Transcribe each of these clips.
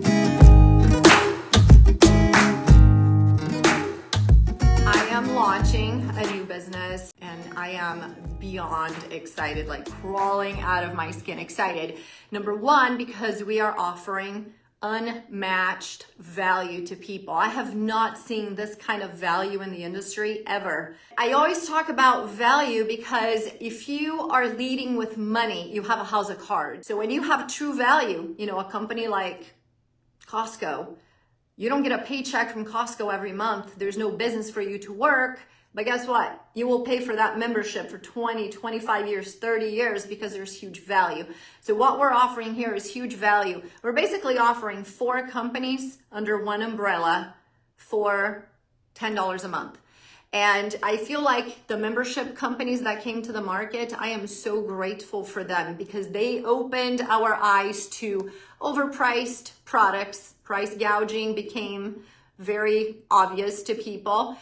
I am launching a new business and I am beyond excited, like crawling out of my skin excited. Number one, because we are offering unmatched value to people. I have not seen this kind of value in the industry ever. I always talk about value because if you are leading with money, you have a house of cards. So when you have true value, a company like Costco, you don't get a paycheck from Costco every month. There's no business for you to work. But guess what? You will pay for that membership for 20, 25 years, 30 years because there's huge value. So what we're offering here is huge value. We're basically offering 4 companies under one umbrella for $10 a month. And I feel like the membership companies that came to the market, I am so grateful for them because they opened our eyes to overpriced products. Price gouging became very obvious to people.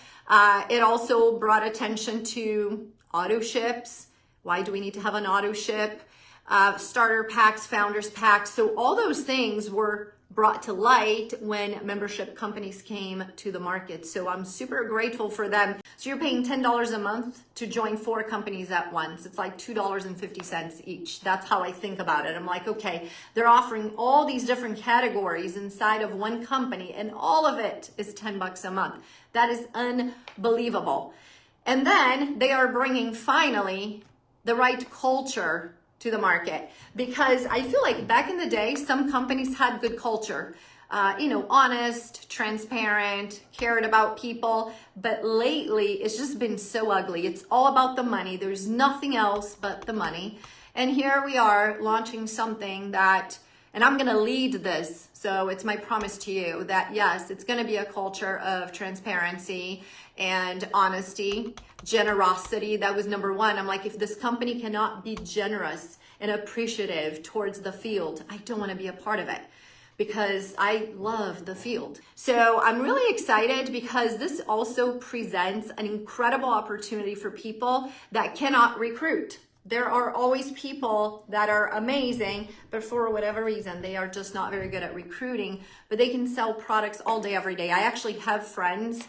It also brought attention to auto ships. Why do we need to have an auto ship? Starter packs, founders packs. So all those things were brought to light when membership companies came to the market. So I'm super grateful for them. So you're paying $10 a month to join 4 companies at once. It's like $2.50 each. That's how I think about it. I'm like, okay, they're offering all these different categories inside of one company and all of it is $10 a month. That is unbelievable. And then they are bringing finally the right culture to the market, because I feel like back in the day, some companies had good culture, honest, transparent, cared about people, but lately it's just been so ugly. It's all about the money. There's nothing else but the money. And here we are launching something that, and I'm going to lead this. So it's my promise to you that yes, it's going to be a culture of transparency and honesty, generosity. That was number one. I'm like, if this company cannot be generous and appreciative towards the field, I don't want to be a part of it because I love the field. So I'm really excited because this also presents an incredible opportunity for people that cannot recruit. There are always people that are amazing, but for whatever reason, they are just not very good at recruiting, but they can sell products all day, every day. I actually have friends,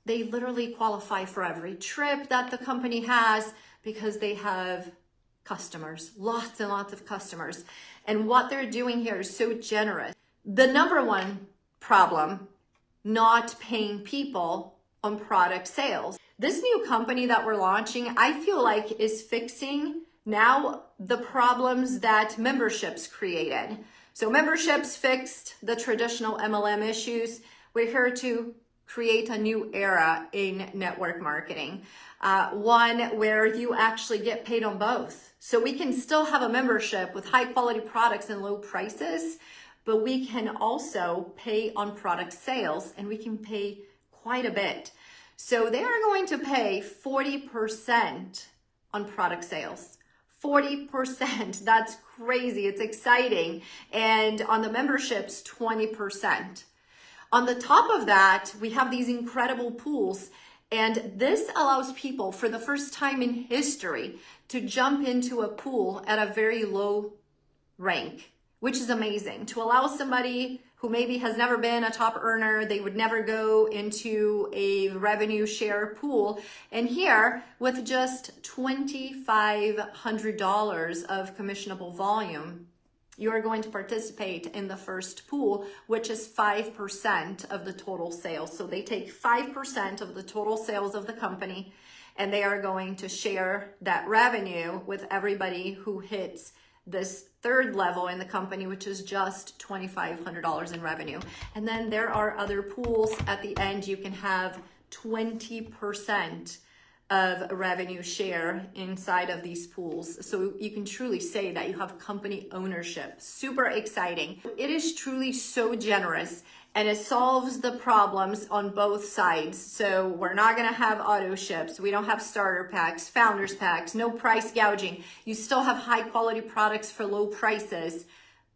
they literally qualify for every trip that the company has because they have customers, lots and lots of customers. And what they're doing here is so generous. The number one problem, not paying people on product sales. This new company that we're launching, I feel like is fixing now the problems that memberships created. So memberships fixed the traditional MLM issues. We're here to create a new era in network marketing, one where you actually get paid on both. So we can still have a membership with high quality products and low prices, but we can also pay on product sales and we can pay quite a bit. So they are going to pay 40% on product sales. 40%, that's crazy, it's exciting. And on the memberships, 20%. On the top of that, we have these incredible pools, and this allows people for the first time in history to jump into a pool at a very low rank, which is amazing. To allow somebody who maybe has never been a top earner, they would never go into a revenue share pool. And here, with just $2,500 of commissionable volume, you are going to participate in the first pool, which is 5% of the total sales. So they take 5% of the total sales of the company, and they are going to share that revenue with everybody who hits this third level in the company, which is just $2,500 in revenue. And then there are other pools at the end. You can have 20% of revenue share inside of these pools. So you can truly say that you have company ownership. Super exciting. It is truly so generous and it solves the problems on both sides. So we're not gonna have auto ships. We don't have starter packs, founders packs, no price gouging. You still have high quality products for low prices,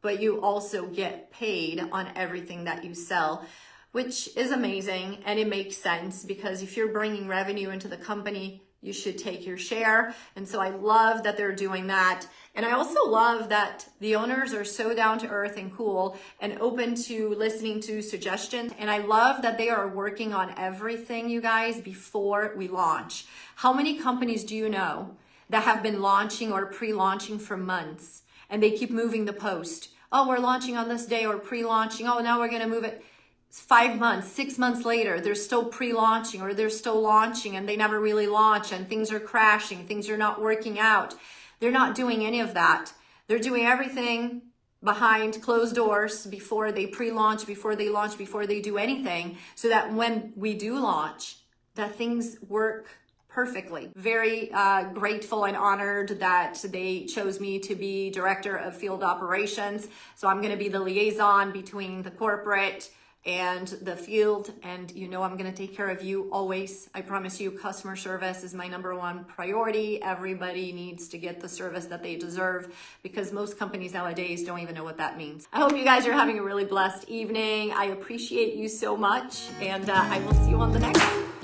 but you also get paid on everything that you sell, which is amazing. And it makes sense because if you're bringing revenue into the company, you should take your share. And so I love that they're doing that. And I also love that the owners are so down to earth and cool and open to listening to suggestions. And I love that they are working on everything, you guys, before we launch. How many companies do you know that have been launching or pre-launching for months and they keep moving the post? Oh, we're launching on this day, or pre-launching. Oh, now we're going to move it. 5 months, 6 months later, they're still pre-launching or they're still launching and they never really launch and things are crashing, things are not working out. They're not doing any of that. They're doing everything behind closed doors before they pre-launch, before they launch, before they do anything, so that when we do launch, that things work perfectly. Very grateful and honored that they chose me to be Director of Field Operations. So I'm going to be the liaison between the corporate and the field, and you know I'm going to take care of you always. I promise you, customer service is my #1 priority. Everybody needs to get the service that they deserve, because most companies nowadays don't even know what that means. I hope you guys are having a really blessed evening. I appreciate you so much, and I will see you on the next one.